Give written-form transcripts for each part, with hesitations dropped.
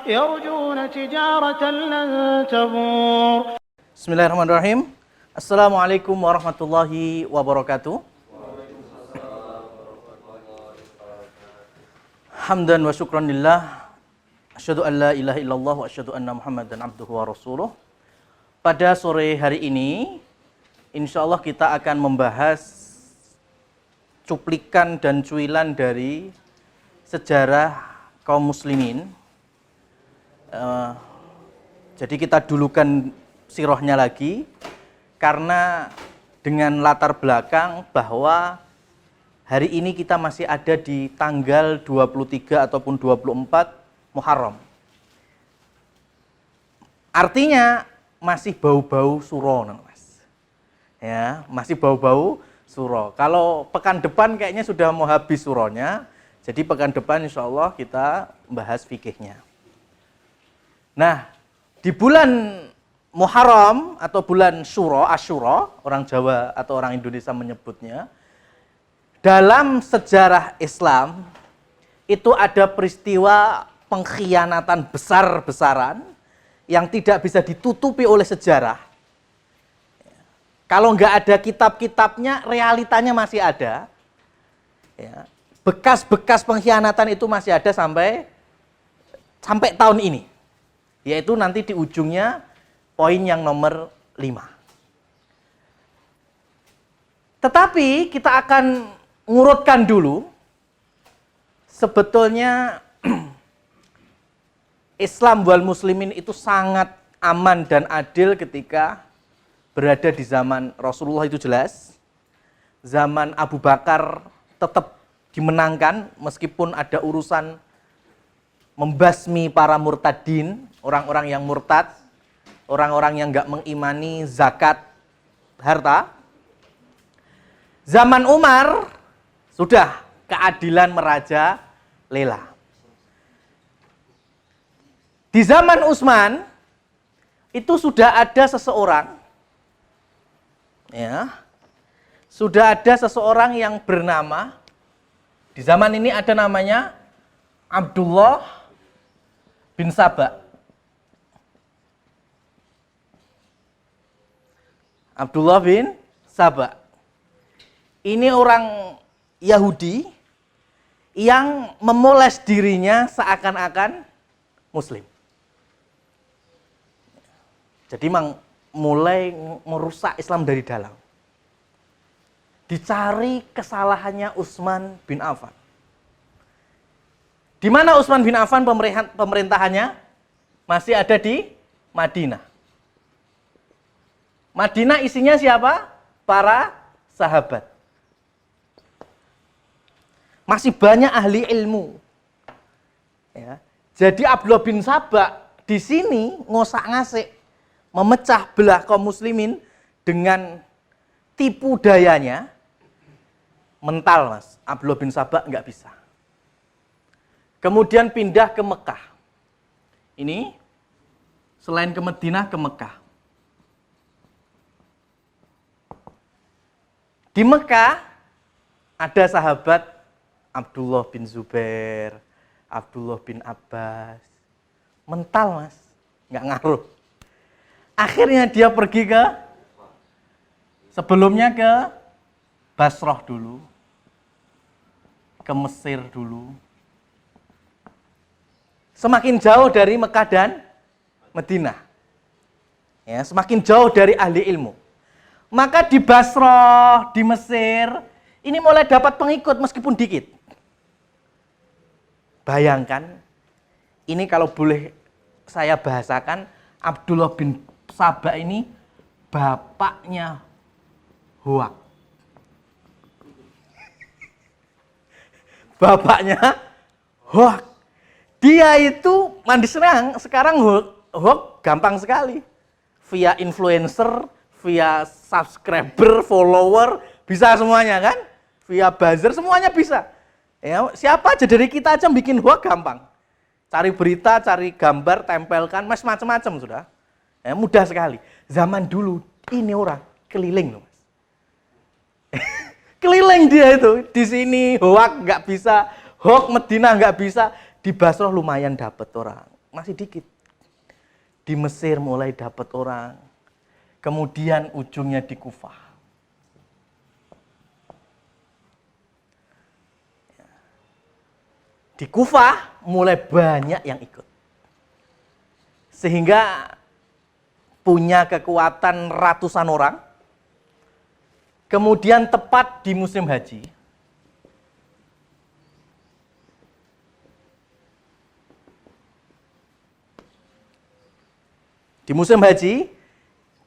يرجون تجارة لن تبور. Bismillahirrahmanirrahim. Assalamualaikum warahmatullahi wabarakatuh. Hamdan wa syukran lillah. Asyhadu an la ilaha illallah wa asyhadu anna Muhammadan abduhu wa rasuluh. Pada sore hari ini, insyaallah kita akan membahas cuplikan dan cuilan dari sejarah kaum muslimin. Jadi kita dulukan sirahnya lagi, karena dengan latar belakang bahwa hari ini kita masih ada di tanggal 23 ataupun 24 Muharram. Artinya masih bau-bau suro, Mas. Ya, masih bau-bau suro. Kalau pekan depan kayaknya sudah mau habis suronya, jadi pekan depan insya Allah kita bahas fikihnya. Nah, di bulan Muharram atau bulan Syuro, Asyura, orang Jawa atau orang Indonesia menyebutnya, dalam sejarah Islam itu ada peristiwa pengkhianatan besar-besaran yang tidak bisa ditutupi oleh sejarah. Kalau nggak ada kitab-kitabnya, realitanya masih ada. Ya, bekas-bekas pengkhianatan itu masih ada sampai tahun ini. Yaitu nanti di ujungnya poin yang nomor 5. Tetapi kita akan ngurutkan dulu, sebetulnya Islam wal muslimin itu sangat aman dan adil ketika berada di zaman Rasulullah, itu jelas. Zaman Abu Bakar tetap dimenangkan meskipun ada urusan membasmi para murtadin, orang-orang yang murtad, orang-orang yang nggak mengimani zakat harta. Zaman Umar sudah keadilan merajalela. Di zaman Utsman itu sudah ada seseorang, ya, sudah ada seseorang yang bernama, di zaman ini ada namanya Abdullah bin Saba. Abdullah bin Saba. Ini orang Yahudi yang memoles dirinya seakan-akan Muslim. Jadi memang mulai merusak Islam dari dalam. Dicari kesalahannya Utsman bin Affan. Di mana Utsman bin Affan pemerintahannya? Masih ada di Madinah. Madinah isinya siapa? Para sahabat. Masih banyak ahli ilmu. Ya. Jadi Abdullah bin Saba di sini ngosak-ngasik, memecah belah kaum muslimin dengan tipu dayanya. Mental, Mas. Abdullah bin Saba nggak bisa. Kemudian pindah ke Mekah. Ini selain ke Madinah, ke Mekah. Di Mekah ada sahabat Abdullah bin Zubair, Abdullah bin Abbas. Mental, Mas, nggak ngaruh. Akhirnya dia pergi sebelumnya ke Basrah dulu, ke Mesir dulu. Semakin jauh dari Mekah dan Madinah. Ya, semakin jauh dari ahli ilmu. Maka di Basrah, di Mesir, ini mulai dapat pengikut meskipun dikit. Bayangkan, ini kalau boleh saya bahasakan, Abdullah bin Saba ini bapaknya hoak. Bapaknya hoak. Dia itu mandi serang, sekarang hoak gampang sekali. Via influencer, via subscriber, follower, bisa semuanya kan? Via buzzer, semuanya bisa. Ya, siapa aja dari kita aja bikin hoak gampang. Cari berita, cari gambar, tempelkan, macam-macam sudah. Ya, mudah sekali. Zaman dulu ini orang keliling loh, Mas. Keliling dia itu. Di sini hoak nggak bisa, hoak Madinah nggak bisa, di Basrah lumayan dapat orang. masih dikit. Di Mesir mulai dapat orang, kemudian ujungnya di Kufah. Di Kufah mulai banyak yang ikut. Sehingga punya kekuatan ratusan orang. Kemudian tepat di musim haji,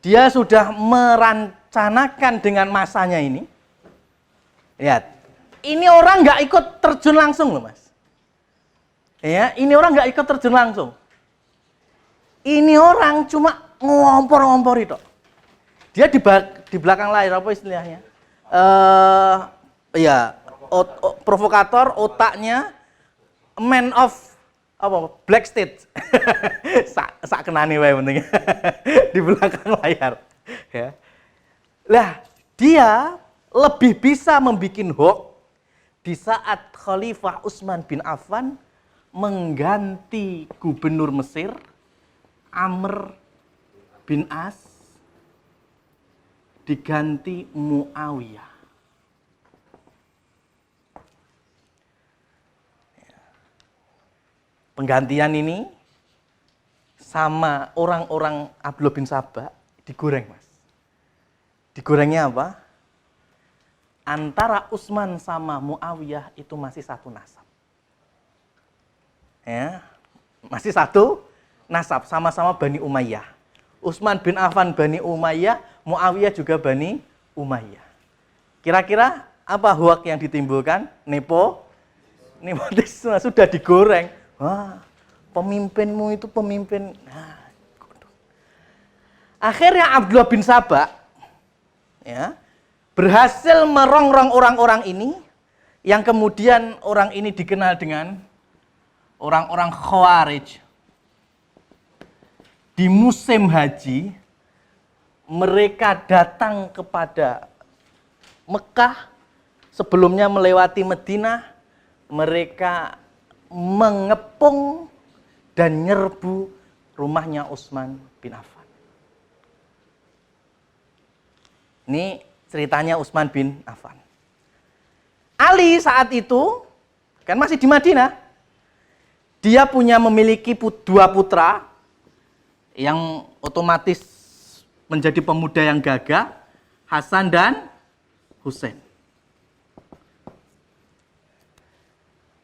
dia sudah merencanakan dengan masanya ini. Lihat, ini orang nggak ikut terjun langsung loh mas. Ya, ini orang nggak ikut terjun langsung. Ini orang cuma ngompor-ngompor itu. Dia di belakang layar, apa istilahnya? Provokator, otaknya man of apa? Black state. sak kenani wae penting. Di belakang layar. Ya. Lah, dia lebih bisa membikin hoax di saat Khalifah Utsman bin Affan mengganti gubernur Mesir Amr bin As diganti Muawiyah. Penggantian ini sama orang-orang Abdullah bin Sabah digoreng, Mas. Digorengnya apa? Antara Utsman sama Muawiyah itu masih satu nasab. Ya, masih satu nasab, sama-sama Bani Umayyah. Utsman bin Affan Bani Umayyah, Muawiyah juga Bani Umayyah. Kira-kira apa hoak yang ditimbulkan? Nepotisme sudah digoreng. Wah, pemimpinmu itu pemimpin. Nah, akhirnya Abdullah bin Sabah ya, berhasil merongrong orang-orang ini, yang kemudian orang ini dikenal dengan orang-orang Khawarij. Di musim haji, mereka datang kepada Mekah, sebelumnya melewati Madinah, mereka mengepung dan nyerbu rumahnya Utsman bin Affan. Ini ceritanya Utsman bin Affan. Ali saat itu kan masih di Madinah. Dia memiliki dua putra yang otomatis menjadi pemuda yang gagah, Hasan dan Husain.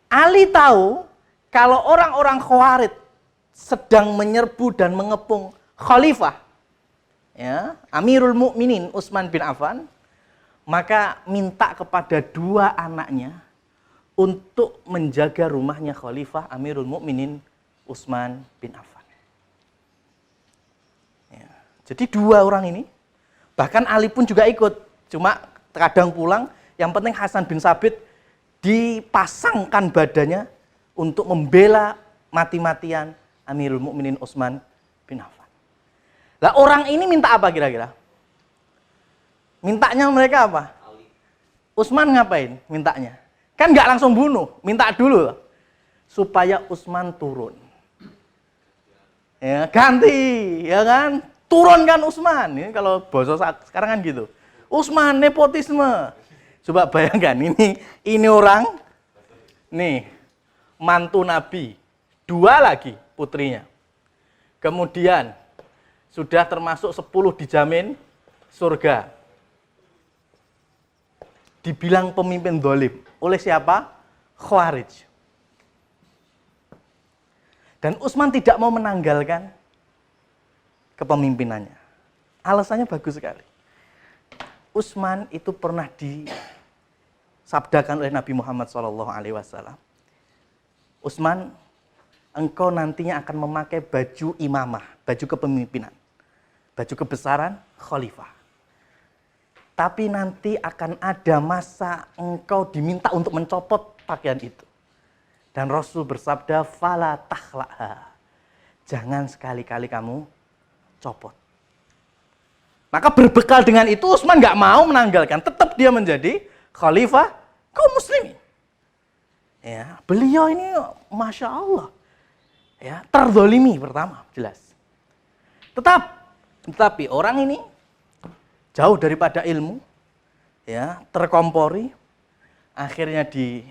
Ali tahu kalau orang-orang Khawarij sedang menyerbu dan mengepung Khalifah, ya, Amirul Mukminin Utsman bin Affan, maka minta kepada dua anaknya untuk menjaga rumahnya Khalifah Amirul Mukminin Utsman bin Affan. Ya. Jadi dua orang ini, bahkan Ali pun juga ikut, cuma kadang pulang, yang penting Hasan bin Sabit dipasangkan badannya untuk membela mati-matian Amirul Mukminin Utsman bin Affan. Lah orang ini minta apa kira-kira? Mintanya mereka apa? Utsman ngapain mintanya? Kan nggak langsung bunuh, minta dulu supaya Utsman turun. Ya, ganti, ya kan? Turunkan Utsman. Ini kalau bahasa sekarang kan gitu. Utsman nepotisme. Coba bayangkan ini orang nih mantu Nabi, dua lagi putrinya. Kemudian sudah termasuk 10 dijamin surga. Dibilang pemimpin zalim oleh siapa? Khawarij. Dan Utsman tidak mau menanggalkan kepemimpinannya. Alasannya bagus sekali. Utsman itu pernah disabdakan oleh Nabi Muhammad SAW. Utsman, engkau nantinya akan memakai baju imamah, baju kepemimpinan, baju kebesaran khalifah. Tapi nanti akan ada masa engkau diminta untuk mencopot pakaian itu. Dan Rasul bersabda, fala takhla'ha. Jangan sekali-kali kamu copot. Maka berbekal dengan itu Utsman nggak mau menanggalkan, tetap dia menjadi khalifah kaum muslimin. Ya, beliau ini Masya Allah. Ya, terzolimi pertama, jelas. Tetapi orang ini jauh daripada ilmu, ya, terkompori, akhirnya di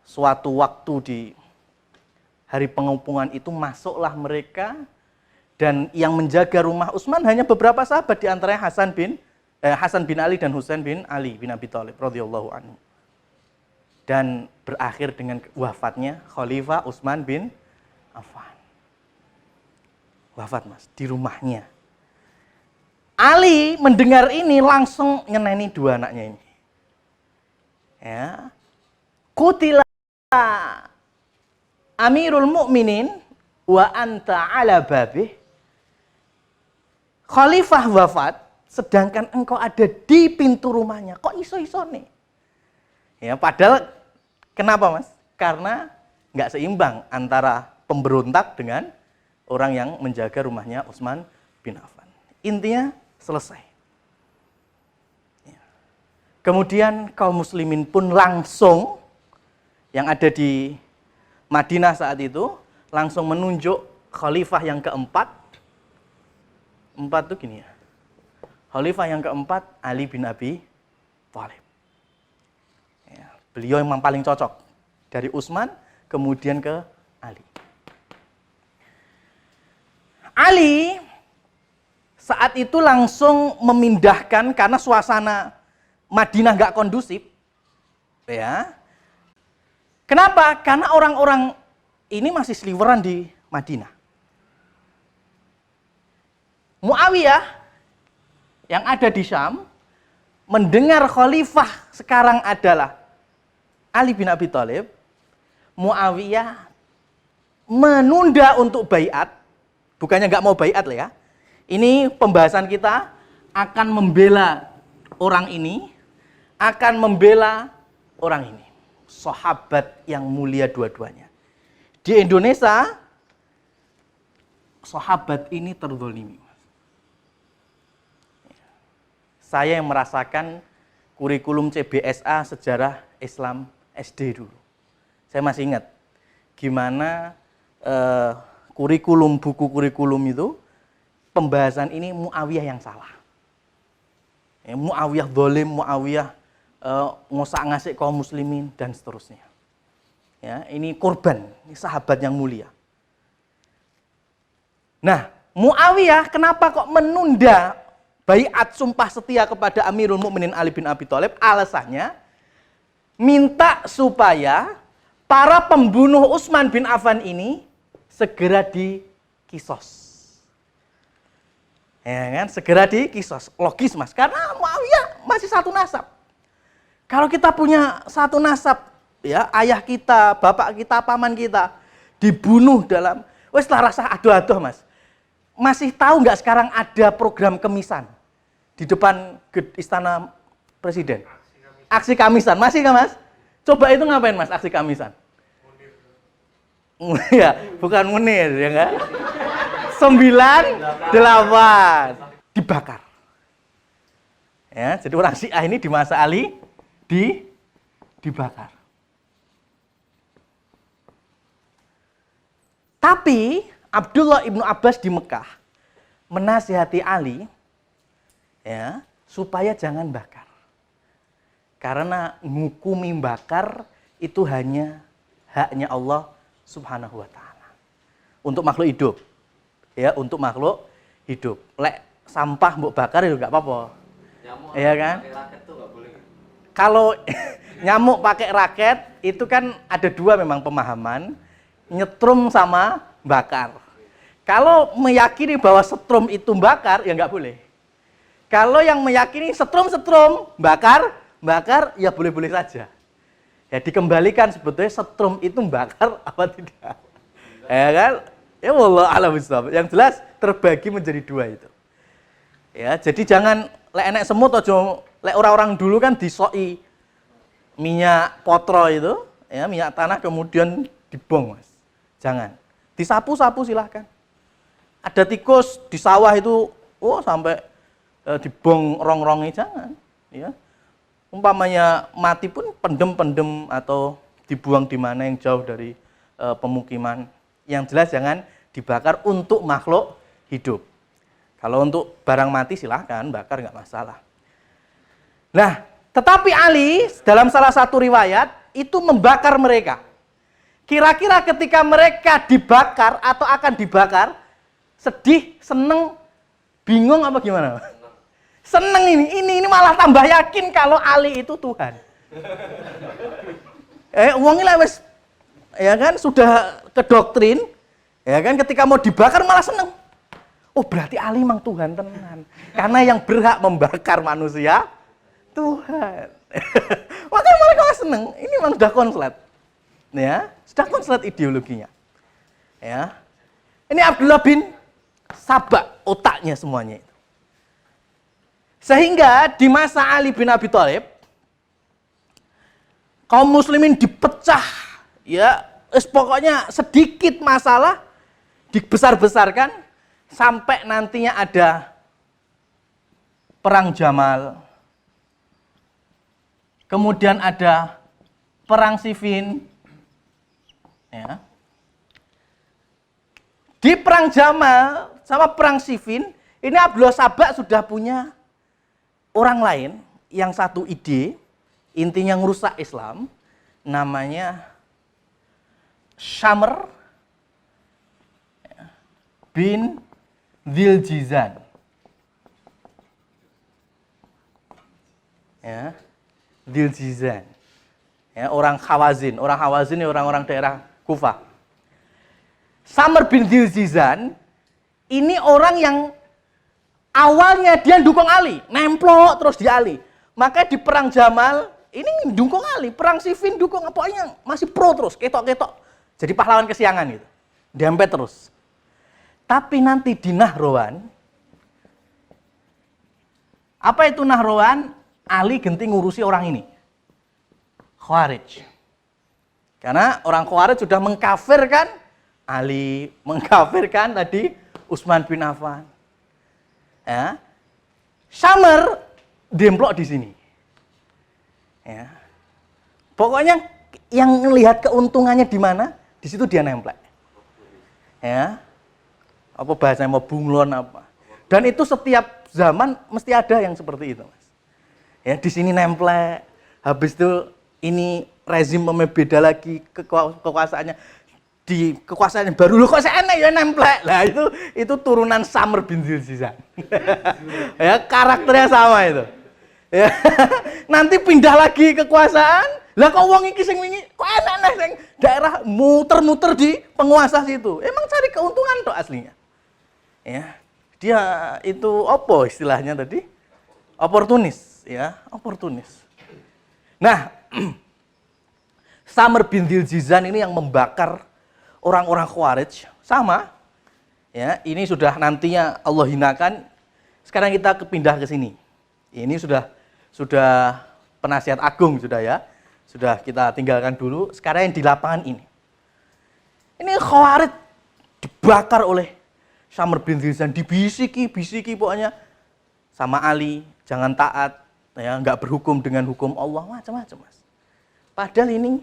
suatu waktu di hari pengepungan itu masuklah mereka, dan yang menjaga rumah Utsman hanya beberapa sahabat, di antaranya Hasan bin Ali dan Husain bin Ali bin Abi Thalib radhiyallahu anhu. Dan berakhir dengan wafatnya Khalifah Utsman bin Affan. Wafat, Mas, di rumahnya. Ali mendengar ini langsung nyeneni dua anaknya ini. Ya. Qutila Amirul Mukminin wa anta ala babih. Khalifah wafat sedangkan engkau ada di pintu rumahnya. Kok iso-iso nih? Ya, padahal kenapa, Mas? Karena nggak seimbang antara pemberontak dengan orang yang menjaga rumahnya Utsman bin Affan. Intinya selesai. Ya. Kemudian kaum muslimin pun langsung, yang ada di Madinah saat itu, langsung menunjuk khalifah yang keempat. Empat tuh gini ya. Khalifah yang keempat Ali bin Abi Thalib. Ya, beliau memang paling cocok dari Utsman kemudian ke Ali. Ali saat itu langsung memindahkan, karena suasana Madinah nggak kondusif, ya. Kenapa? Karena orang-orang ini masih seliweran di Madinah. Muawiyah yang ada di Syam mendengar khalifah sekarang adalah Ali bin Abi Thalib. Muawiyah menunda untuk baiat, bukannya nggak mau baiat lah ya. Ini pembahasan kita akan membela orang ini, akan membela orang ini. Sahabat yang mulia dua-duanya. Di Indonesia, sahabat ini terzolimi. Saya yang merasakan kurikulum CBSA Sejarah Islam SD dulu. Saya masih ingat gimana buku kurikulum itu, pembahasan ini Muawiyah yang salah. Ya, Muawiyah zalim, Muawiyah ngosak ngasik kaum muslimin dan seterusnya. Ya, ini korban, ini sahabat yang mulia. Nah, Muawiyah kenapa kok menunda baiat sumpah setia kepada Amirul Mukminin Ali bin Abi Thalib? Alasannya minta supaya para pembunuh Utsman bin Affan ini segera dikisos. Ya kan? Segera dikisos. Logis, Mas, karena Muawiyah masih satu nasab. Kalau kita punya satu nasab, ya, ayah kita, bapak kita, paman kita dibunuh dalam, wes lah rasa aduh-aduh, Mas. Masih tahu nggak sekarang ada program kemisan di depan istana presiden? Aksi kamisan, masih nggak, Mas? Coba itu ngapain, Mas, aksi kamisan? Ya, bukan Munir, ya nggak? 98 dibakar. Ya, jadi orang Syiah ini di masa Ali dibakar. Tapi Abdullah ibnu Abbas di Mekah menasihati Ali, ya, supaya jangan bakar. Karena ngukumi bakar itu haknya Allah Subhanahu wa taala. Untuk makhluk hidup. Ya, untuk makhluk hidup. Lek sampah mbok bakar ya enggak apa-apa. Iya kan? Kalau nyamuk pakai raket itu kan ada dua memang pemahaman, nyetrum sama bakar. Kalau meyakini bahwa setrum itu bakar, ya nggak boleh. Kalau yang meyakini setrum bakar ya boleh-boleh saja. Ya dikembalikan sebetulnya setrum itu bakar apa tidak. Ya kan? Ya wallah a'lam bishawab. Yang jelas terbagi menjadi dua itu. Ya, jadi jangan lek enek semut aja, lek orang-orang dulu kan disoi minyak potro itu, ya, minyak tanah kemudian dibong, Mas. Jangan. Disapu-sapu silahkan. Ada tikus di sawah itu, sampai dibong rong-rongnya, jangan. Ya. Umpamanya mati pun pendem-pendem atau dibuang di mana yang jauh dari pemukiman. Yang jelas jangan dibakar untuk makhluk hidup. Kalau untuk barang mati silahkan bakar, nggak masalah. Nah, tetapi Ali dalam salah satu riwayat itu membakar mereka. Kira-kira ketika mereka dibakar atau akan dibakar, sedih, seneng, bingung apa gimana? Seneng ini malah tambah yakin kalau Ali itu Tuhan. Wong iki wis ya kan sudah ke doktrin, ya kan ketika mau dibakar malah seneng. Oh berarti Ali memang Tuhan tenan. Karena yang berhak membakar manusia Tuhan. Makanya mereka seneng. Ini memang sudah konslet. Ya, sudah konslet ideologinya. Ya. Ini Abdullah bin Sabah otaknya semuanya itu. Sehingga di masa Ali bin Abi Thalib kaum muslimin dipecah, ya, pokoknya sedikit masalah dibesar-besarkan sampai nantinya ada perang Jamal. Kemudian ada perang Siffin. Ya. Di perang Jamal sama perang Siffin, ini Abdullah Sabah sudah punya orang lain yang satu ide, intinya ngerusak Islam, namanya Syamr bin Dzil-Jizan. Ya, Dzil-Jizan. Ya, orang Hawazin. Orang Hawazin ini orang-orang daerah Kufah. Syamr bin Dzil-Jizan ini orang yang awalnya dia dukung Ali, nemplok terus di Ali. Maka di perang Jamal ini dukung Ali, perang Siffin dukung, pokoknya masih pro terus, ketok-ketok. Jadi pahlawan kesiangan itu. Dempet terus. Tapi nanti di Nahrawan, apa itu Nahrawan? Ali genting ngurusi orang ini. Khawarij. Karena orang Khawarij sudah mengkafirkan Ali, mengkafirkan tadi Utsman bin Affan. Ya. Syamr demplok di sini. Ya. Pokoknya yang melihat keuntungannya di mana, di situ dia nemplek. Ya. Apa bahasanya mau bunglon apa. Dan itu setiap zaman mesti ada yang seperti itu, Mas. Ya, di sini nemplek. Habis itu ini rezim beda lagi kekuasaannya. Di kekuasaan yang baru, loh kok saya enak ya nemplek. Lah itu turunan Syamr bin Dzil-Jizan. Ya, karakternya sama itu. Ya. Nanti pindah lagi kekuasaan. Lah kok wong iki sing wingi kok enak sing daerah muter-muter di penguasa situ. Emang cari keuntungan toh aslinya. Ya. Dia itu apa istilahnya tadi? Oportunis, ya, oportunis. Nah, Syamr bin Dzil-Jizan ini yang membakar orang-orang Khawarij, sama. Ya, ini sudah nantinya Allah hinakan. Sekarang kita pindah ke sini. Ini sudah penasihat agung sudah ya. Sudah kita tinggalkan dulu. Sekarang yang di lapangan ini. Ini Khawarij dibakar oleh Syamr bin Dzil-Jizan, dibisiki pokoknya sama Ali, jangan taat, ya, nggak berhukum dengan hukum Allah, macam-macam, Mas. Padahal ini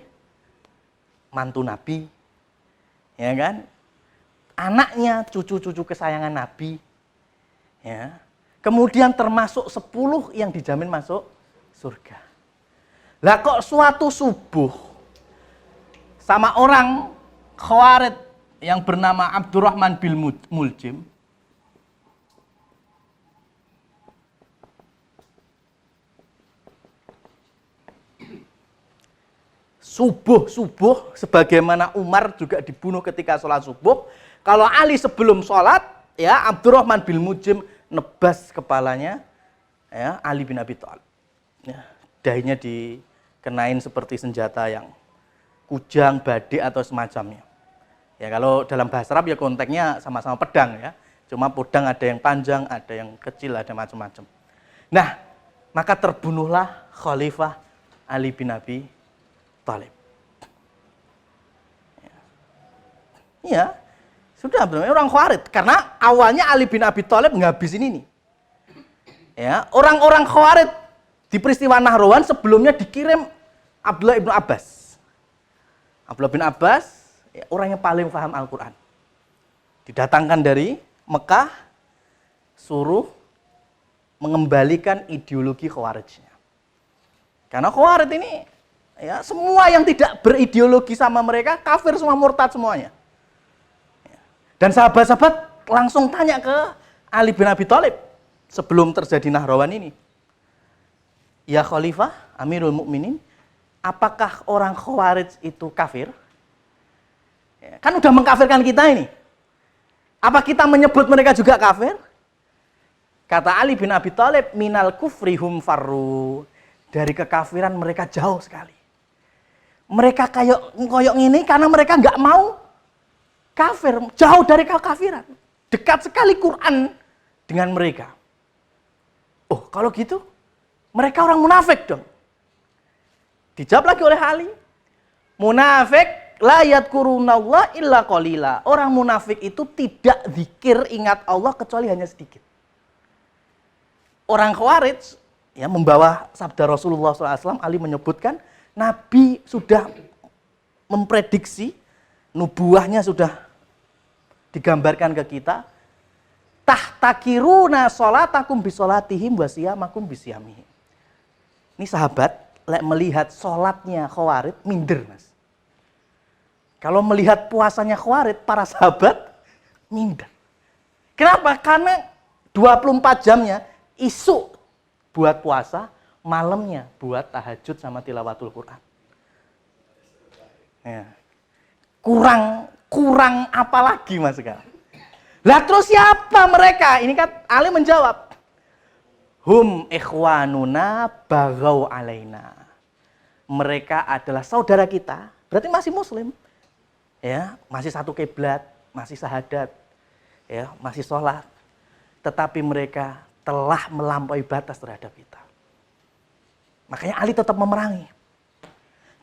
mantu Nabi, ya kan? Anaknya, cucu-cucu kesayangan Nabi, ya. Kemudian termasuk 10 yang dijamin masuk surga. Lah kok suatu subuh sama orang Khawarij yang bernama Abdurrahman bin Muljim subuh sebagaimana Umar juga dibunuh ketika sholat subuh. Kalau Ali sebelum sholat, ya, Abdurrahman bin Muljim nebas kepalanya, ya, Ali bin Abi Thalib. Ya, dahinya dikenain seperti senjata yang kujang, badik atau semacamnya. Ya, kalau dalam bahasa Arab ya konteksnya sama-sama pedang ya. Cuma pedang ada yang panjang, ada yang kecil, ada macam-macam. Nah, maka terbunuhlah Khalifah Ali bin Abi Thalib. Ya, sudah benar orang Khawarij. Karena awalnya Ali bin Abi Thalib ngabisin ini. Ya, orang-orang Khawarij di peristiwa Nahrawan sebelumnya dikirim Abdullah bin Abbas. Abdullah bin Abbas Ya, orang yang paling paham Al-Quran. Didatangkan dari Mekah, suruh mengembalikan ideologi Khawarijnya. Karena Khawarij ini, ya, semua yang tidak berideologi sama mereka, kafir semua, murtad semuanya. Dan sahabat-sahabat langsung tanya ke Ali bin Abi Thalib sebelum terjadi Nahrawan ini. Ya Khalifah, Amirul Mukminin, apakah orang Khawarij itu kafir? Ya, kan udah mengkafirkan kita ini. Apa kita menyebut mereka juga kafir? Kata Ali bin Abi Thalib, minal kufrihum farru. Dari kekafiran mereka jauh sekali. Mereka koyok ini karena mereka nggak mau kafir, jauh dari kekafiran. Dekat sekali Quran dengan mereka. Oh, kalau gitu mereka orang munafik dong. Dijawab lagi oleh Ali. Munafik la yadhkurunallah illa qalila. Orang munafik itu tidak zikir ingat Allah kecuali hanya sedikit. Orang Khawarij ya membawa sabda Rasulullah SAW, Ali menyebutkan Nabi sudah memprediksi, nubuahnya sudah digambarkan ke kita. Tahtakiruna sholatakum bisolatihim wa siyamakum bisiyamihim. Ini sahabat melihat sholatnya Khawarij minder, Mas. Kalau melihat puasanya Khawarij, para sahabat minder. Kenapa? Karena 24 jamnya isu buat puasa, malamnya buat tahajud sama tilawatul Quran. Ya. Kurang apa lagi, Mas sekarang? Lah terus siapa mereka? Ini kan Ali menjawab. Hum ikhwanuna baghaw alaina. Mereka adalah saudara kita, berarti masih muslim. Ya, masih satu kiblat, masih syahadat. Ya, masih sholat. Tetapi mereka telah melampaui batas terhadap kita. Makanya Ali tetap memerangi.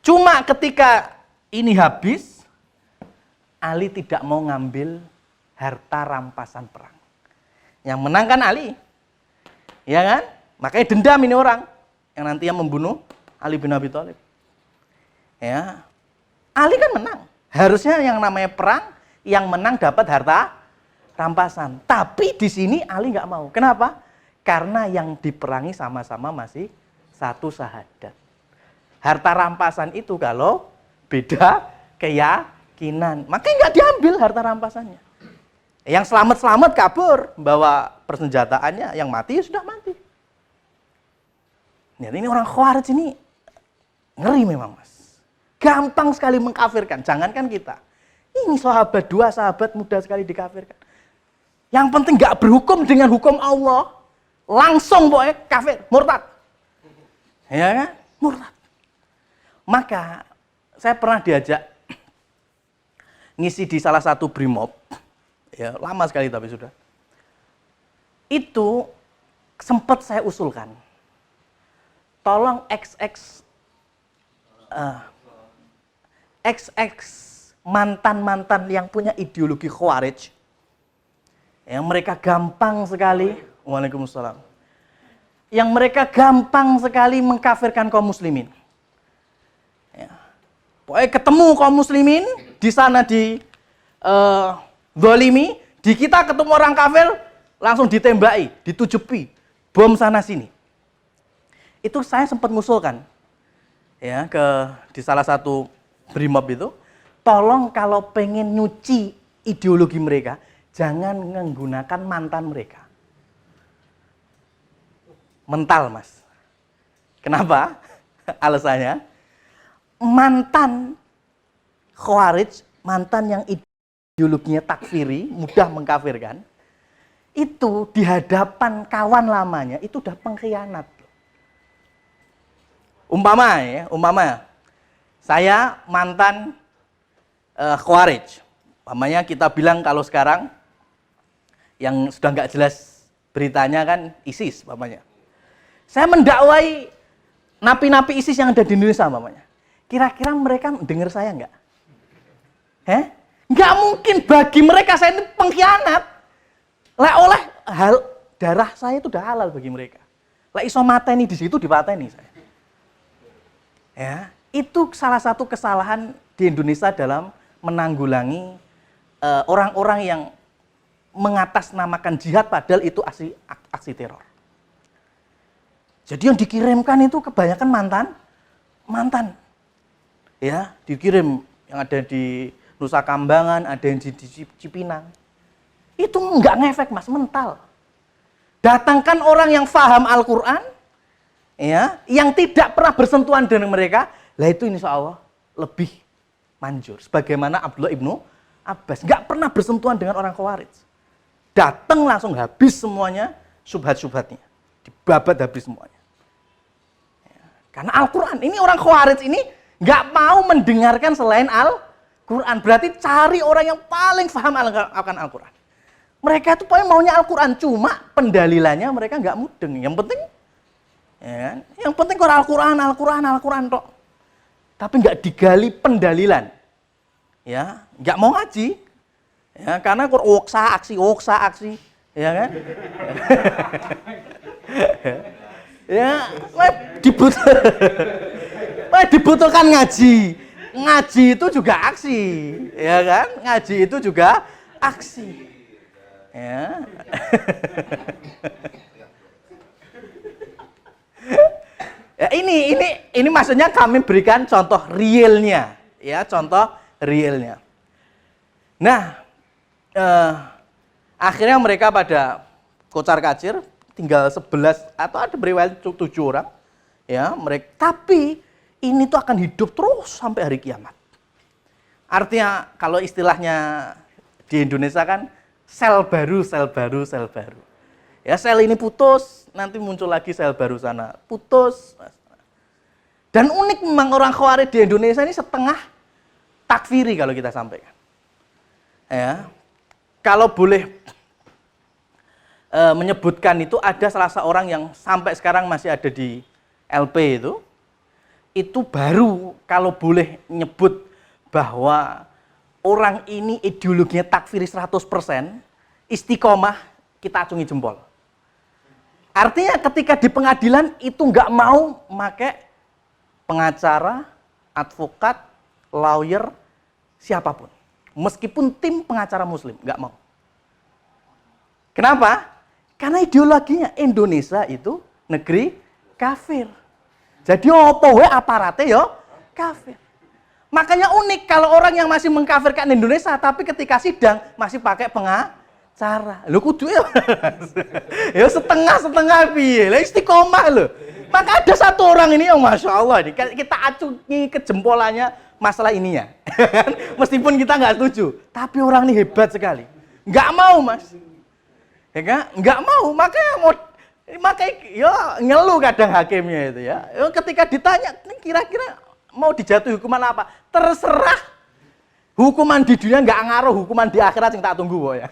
Cuma ketika ini habis, Ali tidak mau ngambil harta rampasan perang. Yang menang kan Ali. Ya kan? Makanya dendam ini orang yang nantinya membunuh Ali bin Abi Thalib. Ya. Ali kan menang. Harusnya yang namanya perang, yang menang dapat harta rampasan. Tapi di sini Ali nggak mau. Kenapa? Karena yang diperangi sama-sama masih satu syahadat. Harta rampasan itu kalau beda keyakinan, makanya nggak diambil harta rampasannya. Yang selamat-selamat kabur, bawa persenjataannya, yang mati ya sudah mati. Nah, ini orang Khawarij ini ngeri memang, Mas. Gampang sekali mengkafirkan, jangankan kita. Ini sahabat, 2 sahabat mudah sekali dikafirkan. Yang penting nggak berhukum dengan hukum Allah, langsung pokoknya kafir, murtad. Ya kan? Murtad. Maka saya pernah diajak ngisi di salah satu brimob, ya lama sekali tapi sudah. Itu sempat saya usulkan, tolong XX mantan-mantan yang punya ideologi Khawarij, yang mereka gampang sekali, waalaikumsalam, yang mereka gampang sekali mengkafirkan kaum muslimin. Ya. Pokoknya ketemu kaum muslimin, di sana zalimi, di kita ketemu orang kafir, langsung ditembaki, ditujupi, bom sana sini. Itu saya sempat ngusulkan, ya, di salah satu brimob itu, tolong kalau pengen nyuci ideologi mereka, jangan menggunakan mantan mereka. Mental, Mas. Kenapa? Alasannya, mantan Khawarij, mantan yang ideologinya takfiri, mudah mengkafirkan, itu di hadapan kawan lamanya, itu udah pengkhianat. Umpama, saya mantan Khawarij. Umpamanya kita bilang kalau sekarang, yang sudah nggak jelas beritanya kan ISIS, umpamanya. Saya mendakwai napi-napi ISIS yang ada di Indonesia, umpamanya. Kira-kira mereka dengar saya nggak? Nggak mungkin, bagi mereka saya ini pengkhianat. Oleh darah saya itu udah halal bagi mereka. Iso mateni di situ dipateni saya. Ya, itu salah satu kesalahan di Indonesia dalam menanggulangi orang-orang yang mengatasnamakan jihad padahal itu aksi teror. Jadi yang dikirimkan itu kebanyakan mantan. Ya, dikirim yang ada di Nusa Kambangan, ada yang di Cipinang. Itu enggak ngefek Mas, mental. Datangkan orang yang faham Al-Qur'an, ya, yang tidak pernah bersentuhan dengan mereka, lah itu insya Allah lebih manjur. Sebagaimana Abdullah ibnu Abbas, enggak pernah bersentuhan dengan orang Khawarij. Datang langsung habis semuanya, syubhat-syubhatnya. Dibabat habis semuanya. Ya, karena Al-Qur'an, ini orang Khawarij ini enggak mau mendengarkan selain Al-Qur'an. Berarti cari orang yang paling paham akan Al-Qur'an. Mereka itu paling maunya Al-Qur'an, cuma pendalilannya mereka nggak mudeng. Yang penting, ya kan? Yang penting kalau Al-Qur'an tok. Tapi nggak digali pendalilan, ya, nggak mau ngaji, ya, karena oksa aksi, ya kan? Ya, dibutuhkan ngaji. Ngaji itu juga aksi, ya kan? Ngaji itu juga aksi. Ya. Ya, ini maksudnya kami berikan contoh realnya, ya, contoh realnya. Nah, akhirnya mereka pada kocar-kacir, tinggal 11 atau ada beriwayat 7 orang, ya, mereka. Tapi ini tuh akan hidup terus sampai hari kiamat. Artinya kalau istilahnya di Indonesia kan sel baru. Ya, sel ini putus, nanti muncul lagi sel baru sana, putus. Dan unik memang orang Khawarij di Indonesia ini setengah takfiri kalau kita sampaikan. Ya, kalau boleh menyebutkan itu ada salah seorang yang sampai sekarang masih ada di LP itu baru kalau boleh nyebut bahwa orang ini ideologinya takfiri 100%, istiqomah, kita acungi jempol. Artinya ketika di pengadilan itu nggak mau pakai pengacara, advokat, lawyer, siapapun. Meskipun tim pengacara muslim, nggak mau. Kenapa? Karena ideologinya Indonesia itu negeri kafir. Jadi apa wae aparate yo kafir. Makanya unik kalau orang yang masih mengkafirkan Indonesia tapi ketika sidang masih pakai pengacara. Lho kudu ya setengah-setengah piye. Lah istiqomah lho. Maka ada satu orang ini yang Masya Allah ini kita acungi ke jempolannya masalah ininya. Meskipun kita nggak setuju, tapi orang ini hebat sekali. Nggak mau Mas. Ya kan? Nggak mau, makanya ya ngeluh kadang hakimnya itu ya. Ketika ditanya kira-kira mau dijatuhi hukuman apa? Terserah. Hukuman di dunia nggak ngaruh, hukuman di akhirat yang tak tunggu ya.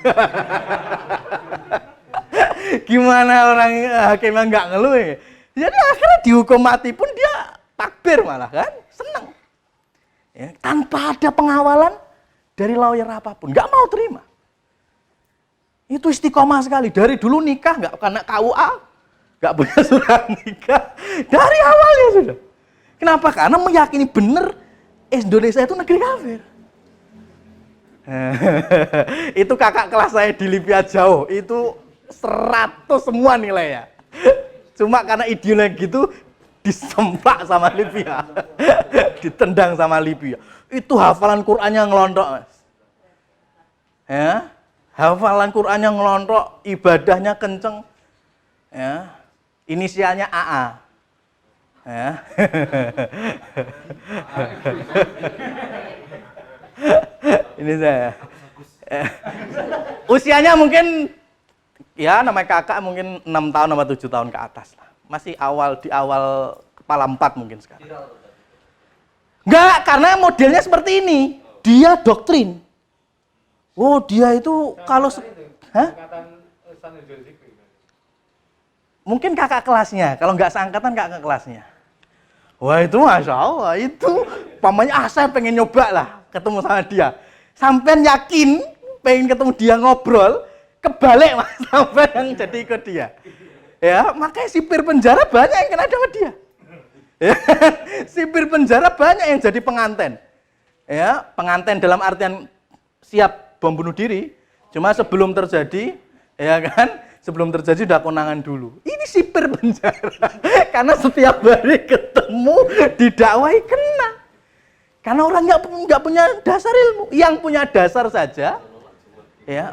Gimana orang hakimnya nggak ngeluh ya? Jadi akhirnya dihukum mati pun dia takbir malah kan, senang. Ya, tanpa ada pengawalan dari lawyer apapun, nggak mau terima. Itu istiqomah sekali. Dari dulu nikah nggak kena KUA, nggak punya surat nikah. Dari awalnya sudah. Kenapa? Karena meyakini benar Indonesia itu negeri kafir. Itu kakak kelas saya di Libya jauh, itu 100 semua nilainya. Cuma karena ideologi gitu disempak sama Libya. Ditendang sama Libya. Itu hafalan Qur'annya ngelontok, Mas. Ya. Hafalan Qur'annya ngelontok, ibadahnya kenceng. Ya. Inisialnya AA. Ya. Ini saya. Usianya mungkin ya namanya kakak mungkin 6 tahun atau 7 tahun ke atas lah. Masih di awal kepala 4 mungkin sekarang. Enggak, karena modelnya seperti ini. Dia doktrin. Oh, dia itu kalau hah? Mungkin kakak kelasnya, kalau nggak seangkatan kakak kelasnya. Wah itu Masya Allah, itu pamannya saya pengen nyoba lah ketemu sama dia. Sampai yakin pengen ketemu dia ngobrol, kebalik Mas, sampai yang jadi ikut dia. Ya, makanya sipir penjara banyak yang kena sama dia. Ya, sipir penjara banyak yang jadi penganten. Ya, pengantin dalam artian siap bom bunuh diri. Cuma sebelum terjadi, ya kan? Sebelum terjadi udah konangan dulu. Ini sipir penjara. Karena setiap hari ketemu didakwai kena. Karena orang nggak punya dasar ilmu. Yang punya dasar saja, ya.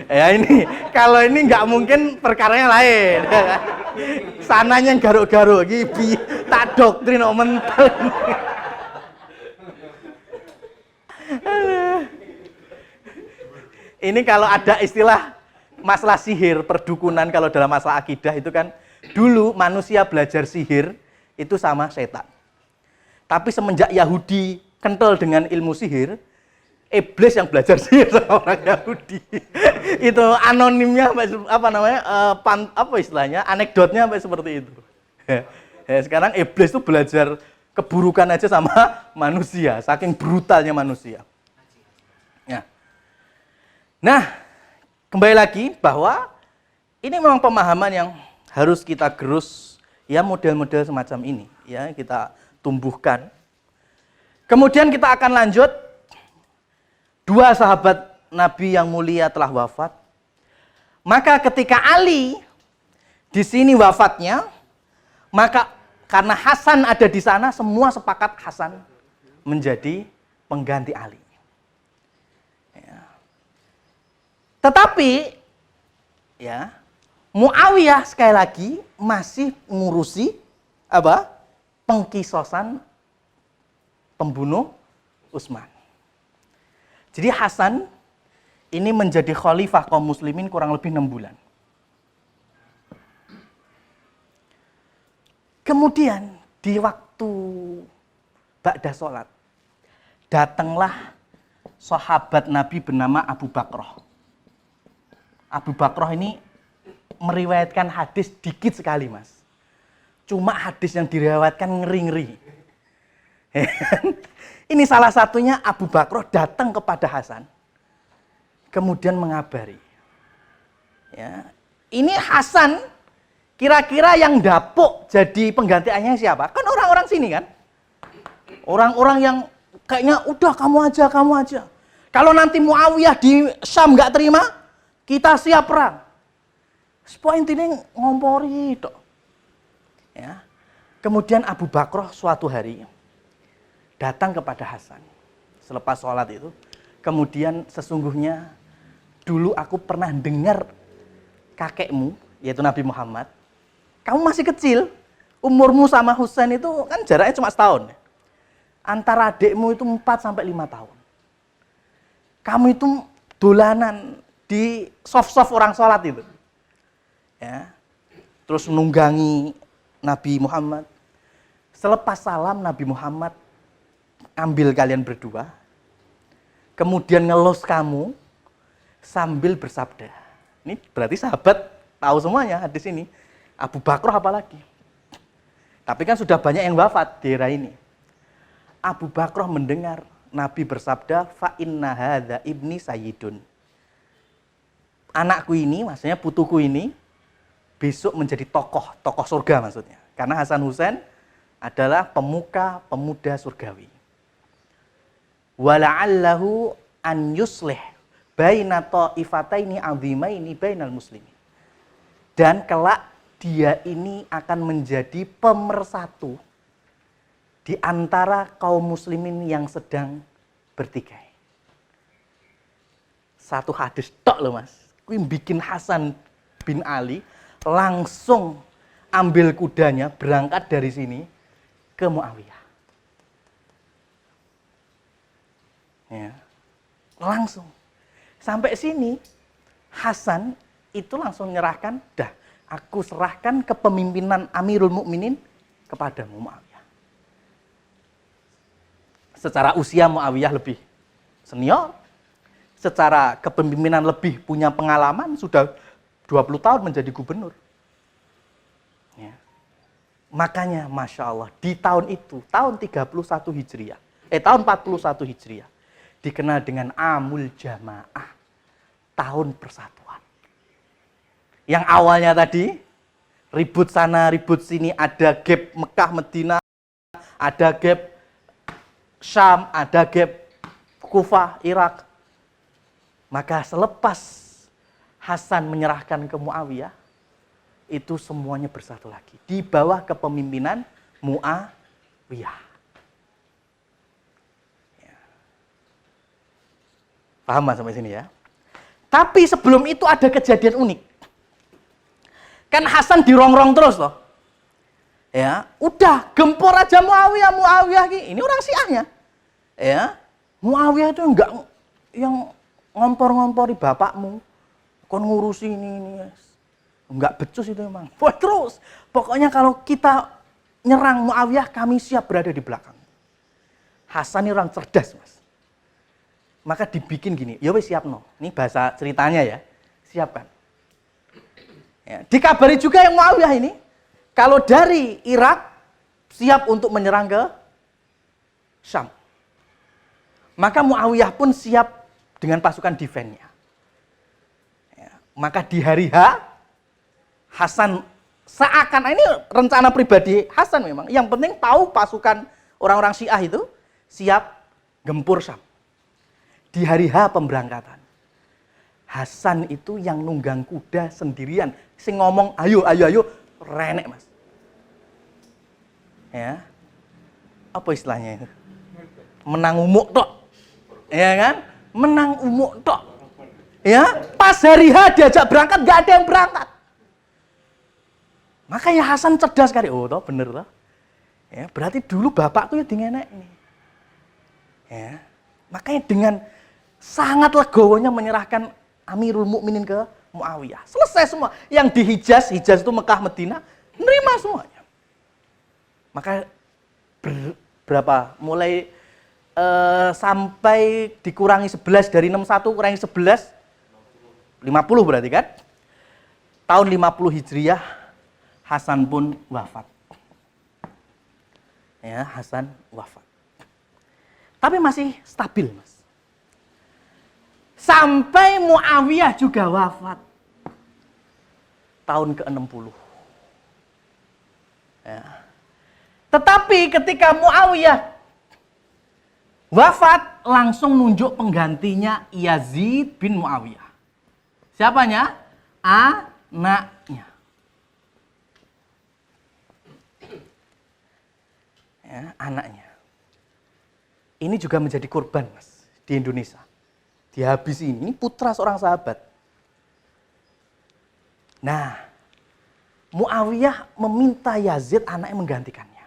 Ya ini, kalau ini nggak mungkin perkaranya lain. Sananya yang garuk-garuk, gibi, tak doktrin mental. Ini kalau ada istilah masalah sihir, perdukunan kalau dalam masalah akidah itu kan dulu manusia belajar sihir itu sama setan. Tapi semenjak Yahudi kental dengan ilmu sihir, iblis yang belajar sihir sama orang Yahudi. Itu anonimnya apa namanya? Apa istilahnya? Anekdotnya sampai seperti itu. Sekarang iblis itu belajar keburukan aja sama manusia, saking brutalnya manusia. Ya. Nah, kembali lagi bahwa ini memang pemahaman yang harus kita gerus, ya model-model semacam ini, ya kita tumbuhkan. Kemudian kita akan lanjut, dua sahabat Nabi yang mulia telah wafat. Maka ketika Ali di sini wafatnya, maka karena Hasan ada di sana, semua sepakat Hasan menjadi pengganti Ali. Tetapi ya Muawiyah sekali lagi masih mengurusi apa? Pengkisosan pembunuh Utsman. Jadi Hasan ini menjadi khalifah kaum muslimin kurang lebih 6 bulan. Kemudian di waktu ba'da sholat datanglah sahabat Nabi bernama Abu Bakrah. Abu Bakrah ini meriwayatkan hadis dikit sekali, Mas. Cuma hadis yang diriwayatkan ngeri-ngeri. Ini salah satunya Abu Bakrah datang kepada Hasan. Kemudian mengabari. Ya. Ini Hasan kira-kira yang dapuk jadi penggantiannya siapa? Kan orang-orang sini kan? Orang-orang yang kayaknya udah kamu aja. Kalau nanti Muawiyah di Syam nggak terima, kita siap perang. Poin ini ngompori tok. Ya. Kemudian Abu Bakrah suatu hari datang kepada Hasan selepas sholat itu. Kemudian sesungguhnya dulu aku pernah dengar kakekmu, yaitu Nabi Muhammad. Kamu masih kecil, umurmu sama Husain itu kan jaraknya cuma setahun. Antara adikmu itu 4 sampai 5 tahun. Kamu itu dolanan di soft-soft orang sholat itu. Ya. Terus menunggangi Nabi Muhammad. Selepas salam Nabi Muhammad ambil kalian berdua. Kemudian ngelus kamu sambil bersabda. Ini berarti sahabat tahu semuanya hadis ini. Abu Bakrah apalagi. Tapi kan sudah banyak yang wafat di era ini. Abu Bakrah mendengar Nabi bersabda, fa inna hadza ibni sayyidun. Anakku ini, maksudnya putuku ini, besok menjadi tokoh surga maksudnya. Karena Hasan Husain adalah pemuda surgawi. Wala'allahu an yuslih baina ta'ifataini 'azimaini bainal muslimin. Dan kelak dia ini akan menjadi pemersatu di antara kaum muslimin yang sedang bertikai. Satu hadis tok loh, Mas. Yang bikin Hasan bin Ali langsung ambil kudanya berangkat dari sini ke Muawiyah. Ya. Langsung. Sampai sini Hasan itu langsung menyerahkan, dah aku serahkan kepemimpinan Amirul Mukminin kepadamu Muawiyah. Secara usia Muawiyah lebih senior, secara kepemimpinan lebih punya pengalaman, sudah 20 tahun menjadi gubernur. Ya. Makanya Masya Allah, di tahun itu, tahun 31 Hijriah, tahun 41 Hijriah, dikenal dengan Amul Jamaah, tahun persatuan. Yang awalnya tadi, ribut sana, ribut sini, ada gap Mekah, Medina, ada gap Syam, ada gap Kufah, Irak. Maka selepas Hasan menyerahkan ke Muawiyah, itu semuanya bersatu lagi di bawah kepemimpinan Muawiyah. Ya. Paham Mas sampai sini ya? Tapi sebelum itu ada kejadian unik. Kan Hasan dirongrong terus loh. Ya, udah gempur aja Muawiyah ini orang Syiahnya. Ya. Muawiyah itu enggak yang ngompor-ngompori bapakmu. Kon ngurusi ini. Enggak becus itu emang. Wah, terus pokoknya kalau kita nyerang Muawiyah, kami siap berada di belakang. Hasan ini orang cerdas, Mas. Maka dibikin gini, ya wis siapno. Ini bahasa ceritanya ya. Siapkan. Ya, dikabari juga yang Muawiyah ini, kalau dari Irak siap untuk menyerang ke Syam. Maka Muawiyah pun siap dengan pasukan defense-nya. Ya, maka di hari H, Hasan seakan, ini rencana pribadi Hasan memang. Yang penting tahu pasukan orang-orang Syiah itu siap gempur Syam. Di hari H pemberangkatan, Hasan itu yang nunggang kuda sendirian. Sing ngomong ayo, renek Mas. Ya, apa istilahnya itu? Menang umuk tok. Ya kan? Menang umuk tok. Ya, pas hari H diajak berangkat, gak ada yang berangkat. Makanya Hasan cerdas sekali. Oh, toh bener toh. Ya, berarti dulu bapakku ya dingenek ini. Ya. Makanya dengan sangat legowonya menyerahkan Amirul Mukminin ke Muawiyah. Selesai semua. Yang di Hijaz itu Mekah, Madinah, nerima semuanya. Maka berapa? Mulai sampai dikurangi 11 dari 61 kurangi 11 50 berarti kan? Tahun 50 Hijriah Hasan pun wafat. Ya, Hasan wafat. Tapi masih stabil, Mas. Sampai Muawiyah juga wafat. Tahun ke-60. Ya. Tetapi ketika Muawiyah wafat, langsung nunjuk penggantinya Yazid bin Muawiyah. Siapanya? Anaknya. Ya, anaknya. Ini juga menjadi korban, Mas, di Indonesia. Dihabisi ini putra seorang sahabat. Nah, Muawiyah meminta Yazid anaknya menggantikannya.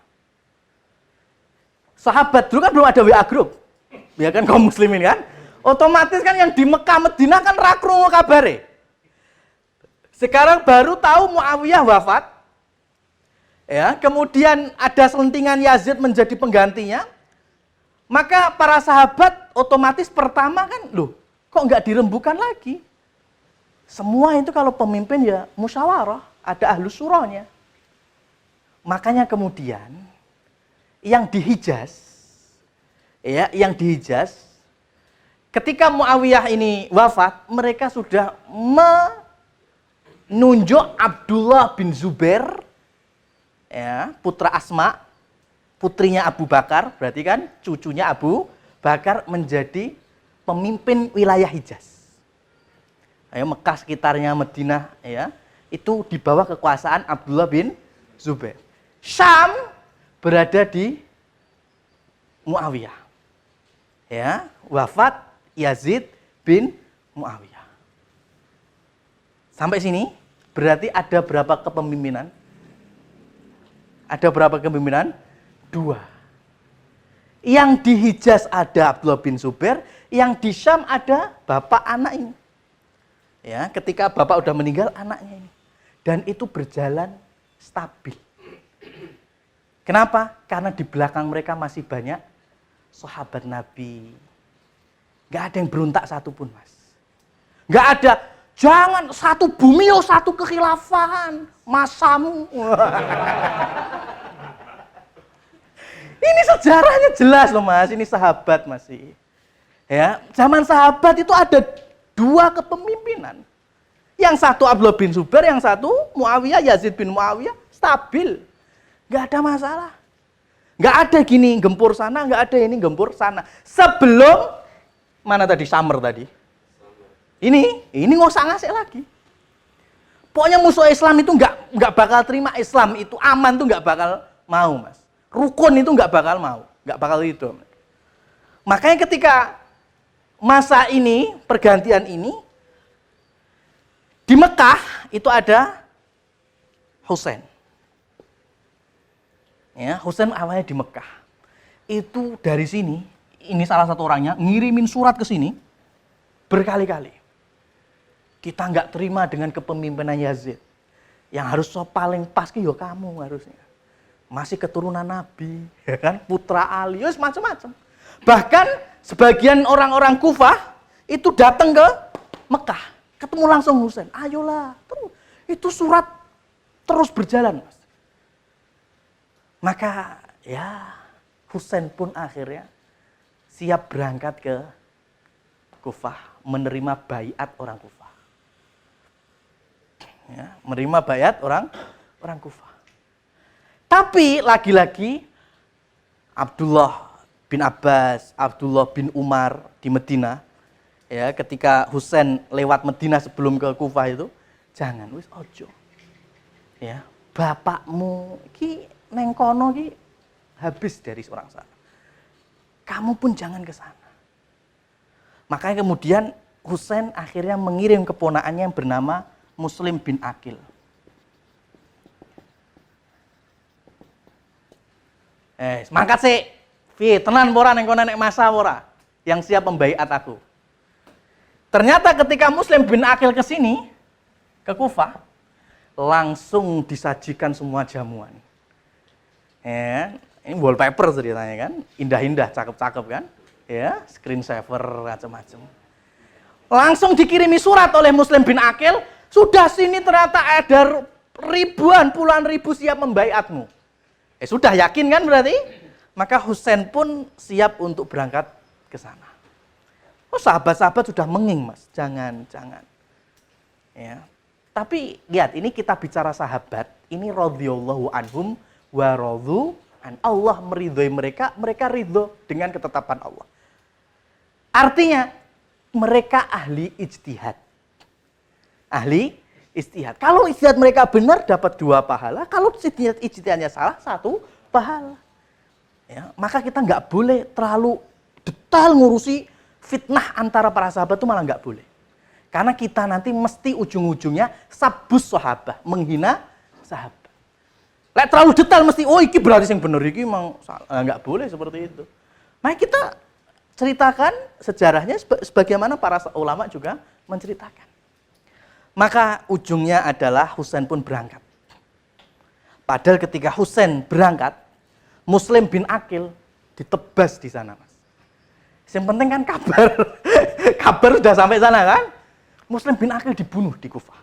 Sahabat dulu kan belum ada WA group. Ya kan kaum muslimin kan? Otomatis kan yang di Mekah Madinah kan ra krungu kabare. Sekarang baru tahu Muawiyah wafat. Ya, kemudian ada selentingan Yazid menjadi penggantinya. Maka para sahabat otomatis pertama kan, loh, kok nggak dirembukan lagi? Semua itu kalau pemimpin ya musyawarah, ada ahlus surahnya. Makanya kemudian yang di Hijaz, ya, ketika Muawiyah ini wafat, mereka sudah menunjuk Abdullah bin Zubair, ya, putra Asma, putrinya Abu Bakar, berarti kan cucunya Abu Bakar, menjadi pemimpin wilayah Hijaz. Ayo, Mekah sekitarnya, Madinah, ya, itu di bawah kekuasaan Abdullah bin Zubair. Syam berada di Muawiyah. Ya, wafat Yazid bin Muawiyah. Sampai sini berarti ada berapa kepemimpinan? Ada berapa kepemimpinan? 2. Yang di Hijaz ada Abdullah bin Zubair, yang di Syam ada bapak anak ini. Ya, ketika bapak udah meninggal, anaknya ini. Dan itu berjalan stabil. Kenapa? Karena di belakang mereka masih banyak sahabat Nabi. Gak ada yang berontak satupun, Mas. Gak ada, jangan satu bumi, satu kekhilafahan, masamu. Ini sejarahnya jelas loh, Mas. Ini sahabat masih. Ya, zaman sahabat itu ada 2 kepemimpinan. Yang satu Abdullah bin Zubair, yang satu Muawiyah, Yazid bin Muawiyah, stabil. Gak ada masalah. Nggak ada gini gempur sana, nggak ada ini gempur sana. Sebelum mana tadi Summer tadi? Ini nggak usah ngasih lagi. Pokoknya musuh Islam itu nggak bakal terima Islam itu aman tuh nggak bakal mau, Mas. Rukun itu nggak bakal mau, nggak bakal itu. Makanya ketika masa ini, pergantian ini, di Mekah itu ada Husain. Ya, Husain awalnya di Mekah. Itu dari sini, ini salah satu orangnya, ngirimin surat ke sini berkali-kali. Kita nggak terima dengan kepemimpinan Yazid. Yang harus paling pas ya kamu harusnya. Masih keturunan Nabi, ya kan? Putra Ali, macam-macam. Bahkan sebagian orang-orang Kufah itu datang ke Mekah, ketemu langsung Husain. Ayolah, terus itu surat terus berjalan, Mas. Maka ya Husain pun akhirnya siap berangkat ke Kufah, menerima baiat orang Kufah. Ya, menerima baiat orang Kufah. Tapi lagi-lagi Abdullah bin Abbas, Abdullah bin Umar di Medina, ya ketika Husain lewat Medina sebelum ke Kufah itu, jangan wis ojo. Ya, bapakmu ki neng kono ki habis dari orang sana. Kamu pun jangan ke sana. Makanya kemudian Husain akhirnya mengirim keponakannya yang bernama Muslim bin Aqil. Mangkat sih. Fi, tenan ora neng kono nek masa ora yang siap membaiat aku. Ternyata ketika Muslim bin Aqil ke sini ke Kufah, langsung disajikan semua jamuan. Ya, ini wallpaper ceritanya kan, indah-indah, cakep-cakep kan, ya, screensaver macam-macam. Langsung dikirimi surat oleh Muslim bin Aqil, sudah sini ternyata ada ribuan, puluhan ribu siap membaiatmu. Sudah yakin kan berarti? Maka Husain pun siap untuk berangkat ke sana. Oh, sahabat-sahabat sudah menging, Mas, jangan. Ya. Tapi lihat, ini kita bicara sahabat, ini radhiyallahu anhum wa radhu an, Allah meridhoi mereka, mereka ridho dengan ketetapan Allah. Artinya mereka ahli ijtihad. Ahli ijtihad. Kalau ijtihad mereka benar dapat 2 pahala, kalau ijtihadnya salah 1 pahala. Ya, maka kita nggak boleh terlalu detail ngurusi fitnah antara para sahabat, itu malah nggak boleh. Karena kita nanti mesti ujung-ujungnya sabbus sahabah, menghina sahabat. Lek terlalu detail mesti, oh iki berarti yang bener, iki memang nggak boleh seperti itu. Maka kita ceritakan sejarahnya sebagaimana para ulama juga menceritakan. Maka ujungnya adalah Husain pun berangkat. Padahal ketika Husain berangkat, Muslim bin Aqil ditebas di sana, Mas. Yang penting kan kabar, kabar sudah sampai sana kan. Muslim bin Aqil dibunuh di Kufah.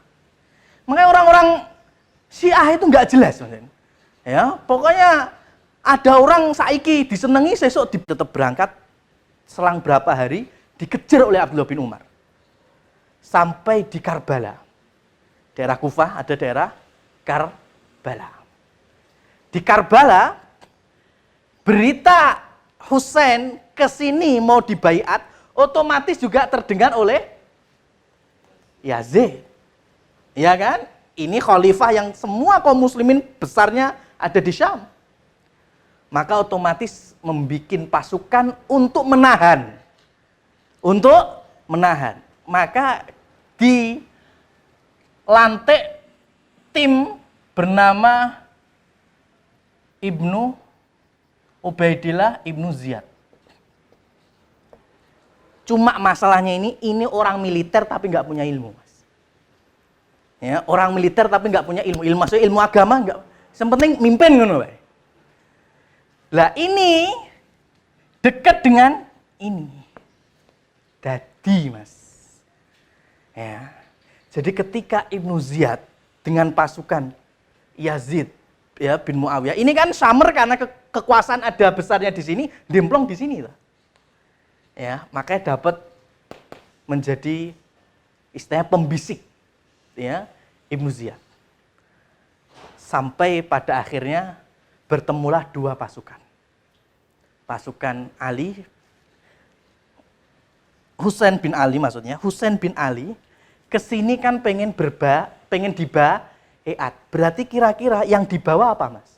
Makanya orang-orang Syiah itu nggak jelas, Mas. Ya, pokoknya ada orang saiki disenengi, sesuk tetap berangkat, selang berapa hari dikejar oleh Abdullah bin Umar. Sampai di Karbala. Daerah Kufah ada daerah Karbala. Di Karbala berita Husain ke sini mau dibaiat, otomatis juga terdengar oleh Yazid. Ya kan? Ini khalifah yang semua kaum muslimin besarnya ada di Syam. Maka otomatis membikin pasukan untuk menahan. Untuk menahan. Maka di lantik tim bernama Ibnu Ubaidillah Ibnu Ziyad. Cuma masalahnya ini orang militer tapi nggak punya ilmu, Mas. Ya, orang militer tapi nggak punya ilmu. Maksudnya ilmu agama nggak. Yang penting mimpin ngono wae. Lah ini dekat dengan ini. Dadi, Mas. Ya. Jadi ketika Ibnu Ziyad dengan pasukan Yazid ya bin Muawiyah, ini kan Summer karena kekuasaan ada besarnya di sini, demplong di sini lah. Ya, makanya dapat menjadi istilahnya pembisik ya Ibnu Ziyad. Sampai pada akhirnya bertemulah 2 pasukan. pasukan Ali, Husain bin Ali maksudnya, Husain bin Ali kesini kan pengen dibaiat. Berarti kira-kira yang dibawa apa, Mas?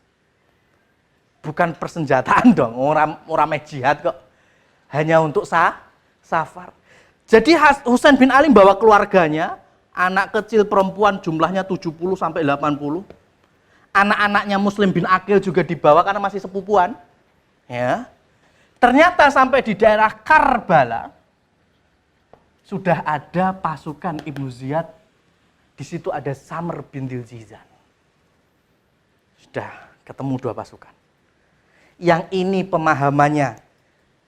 Bukan persenjataan dong, orang jihad kok. Hanya untuk safar. Jadi Husain bin Ali bawa keluarganya, anak kecil perempuan jumlahnya 70 sampai 80. Anak-anaknya Muslim bin Aqil juga dibawa karena masih sepupuan. Ya. Ternyata sampai di daerah Karbala sudah ada pasukan Ibnu Ziyad. Di situ ada Samr bin Jizan. Sudah ketemu dua pasukan. Yang ini pemahamannya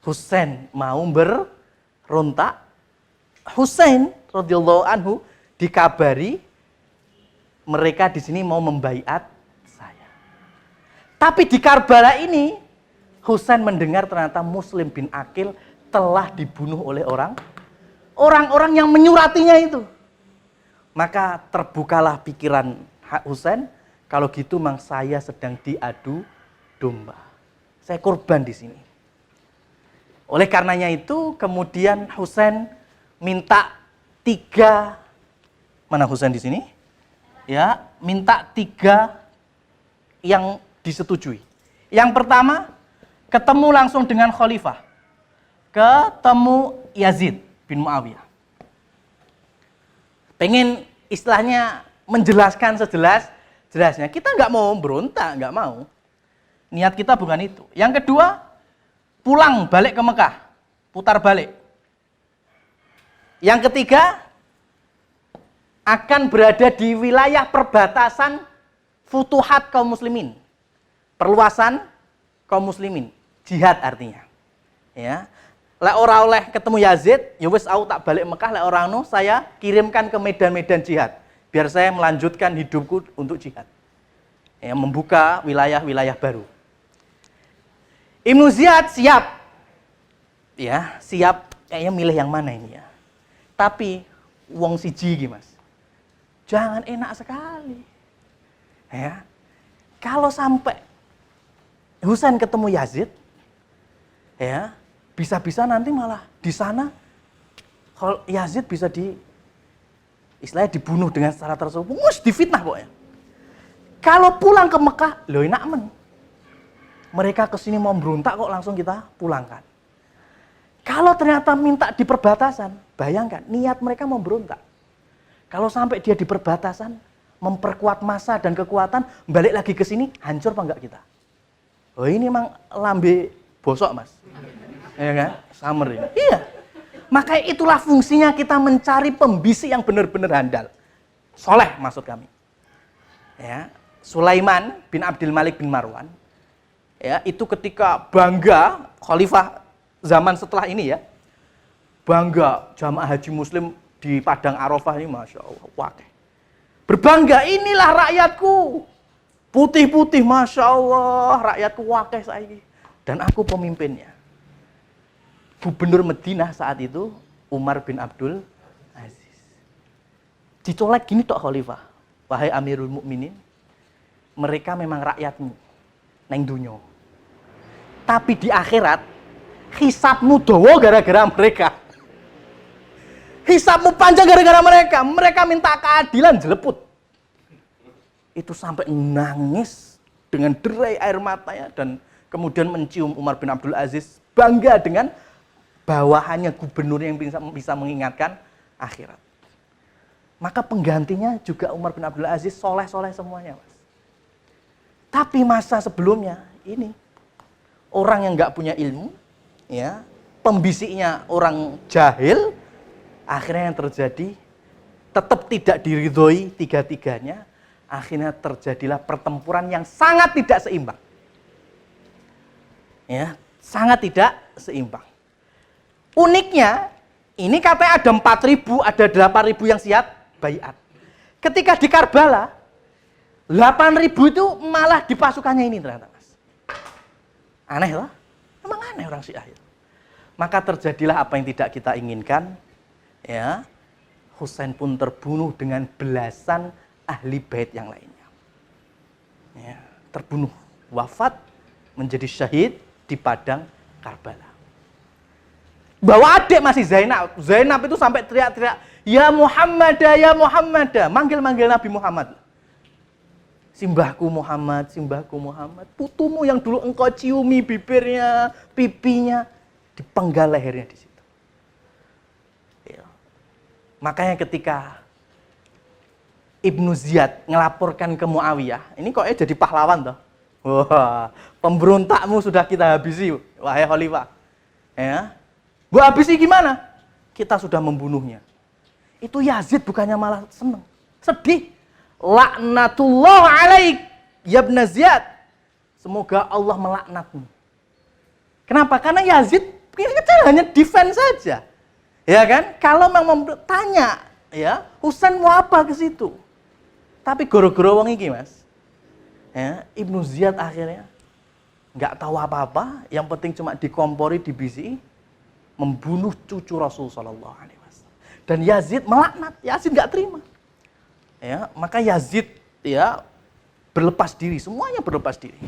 Husain mau berontak. Husain radhiyallahu anhu dikabari mereka di sini mau membaiat saya. Tapi di Karbala ini Husain mendengar ternyata Muslim bin Aqil telah dibunuh oleh orang-orang yang menyuratinya itu. Maka terbukalah pikiran Husain, kalau gitu memang saya sedang diadu domba. Saya korban di sini. Oleh karenanya itu kemudian Husain minta 3, mana Husain di sini? Ya, minta 3 yang disetujui. Yang pertama, ketemu langsung dengan khalifah. Ketemu Yazid bin Muawiyah. Pengen istilahnya menjelaskan sejelas-jelasnya. Kita nggak mau berontak, nggak mau. Niat kita bukan itu. Yang kedua, pulang balik ke Mekah, putar balik. Yang ketiga, akan berada di wilayah perbatasan futuhat kaum muslimin. Perluasan kaum muslimin, jihad artinya. Ya. Lek ora oleh ketemu Yazid, ya wis aku tak balik Mekah, lek ora anu saya kirimkan ke medan-medan jihad biar saya melanjutkan hidupku untuk jihad. Ya, membuka wilayah-wilayah baru. Ibnu Ziyad siap. Ya, siap kayaknya milih yang mana ini ya. Tapi wong siji iki, Mas. Jangan enak sekali. Ya. Kalau sampai Husain ketemu Yazid, ya, bisa-bisa nanti malah di sana kalau Yazid bisa istilahnya dibunuh dengan secara tersuruh, difitnah pokoknya. Kalau pulang ke Mekah, loh enak men. Mereka kesini mau berontak kok langsung kita pulangkan. Kalau ternyata minta di perbatasan, bayangkan niat mereka mau berontak. Kalau sampai dia di perbatasan, memperkuat massa dan kekuatan, balik lagi ke sini, hancur apa enggak kita? Oh ini emang lambe bosok, Mas. Ya kan? Samr ini. Iya. Makanya itulah fungsinya kita mencari pembisik yang benar-benar handal. Soleh maksud kami. Ya, Sulaiman bin Abdul Malik bin Marwan. Ya, itu ketika bangga khalifah zaman setelah ini ya. Bangga jamaah haji muslim di Padang Arafah ini, Masya Allah. Wakil. Berbangga, inilah rakyatku. Putih-putih, Masya Allah. Rakyatku wakil saya. Dan aku pemimpinnya. Gubernur Madinah saat itu Umar bin Abdul Aziz. Dicolek gini tok khalifah. Wahai Amirul Mukminin, mereka memang rakyatmu neng dunyo. Tapi di akhirat hisabmu dawa gara-gara mereka. Hisabmu panjang gara-gara mereka. Mereka minta keadilan jeleput. Itu sampai nangis dengan derai air matanya dan kemudian mencium Umar bin Abdul Aziz, bangga dengan bawahannya gubernur yang bisa mengingatkan akhirat. Maka penggantinya juga Umar bin Abdul Aziz soleh-soleh semuanya, Mas. Tapi masa sebelumnya ini orang yang nggak punya ilmu, ya, pembisiknya orang jahil, akhirnya yang terjadi tetap tidak diridhoi tiga-tiganya, akhirnya terjadilah pertempuran yang sangat tidak seimbang. Ya, sangat tidak seimbang. Uniknya, ini katanya ada 4.000, ada 8.000 yang siap baiat. Ketika di Karbala, 8.000 itu malah di pasukannya ini ternyata, Mas. Aneh lah, memang aneh orang Syiah. Maka terjadilah apa yang tidak kita inginkan. Ya, Husain pun terbunuh dengan belasan ahli bait yang lainnya. Ya, terbunuh, wafat, menjadi syahid di padang Karbala. Bawa adik masih Zainab. Zainab itu sampai teriak-teriak, "Ya Muhammad, ya Muhammad." Manggil-manggil Nabi Muhammad. Simbahku Muhammad, simbahku Muhammad. Putumu yang dulu engkau ciumi bibirnya, pipinya, dipenggal lehernya di situ. Ya. Makanya ketika Ibnu Ziyad ngelaporkan ke Muawiyah, ini kok jadi pahlawan toh. Wah, pemberontakmu sudah kita habisi, wahai khalifah. Ya. Bu habisi gimana? Kita sudah membunuhnya. Itu Yazid bukannya malah senang, sedih. Laknatullah alaik, ya Ibn Ziyad. Semoga Allah melaknatmu. Kenapa? Karena Yazid hanya defense saja. Ya kan? Kalau memang tanya, ya, Husain mau apa ke situ? Tapi goro-goro wong iki, Mas. Ya, Ibnu Ziyad akhirnya nggak tahu apa-apa, yang penting cuma dikompori, dibisi, membunuh cucu Rasul sallallahu alaihi wasallam. Dan Yazid melaknat, Yazid nggak terima. Ya, maka Yazid ya berlepas diri, semuanya berlepas diri.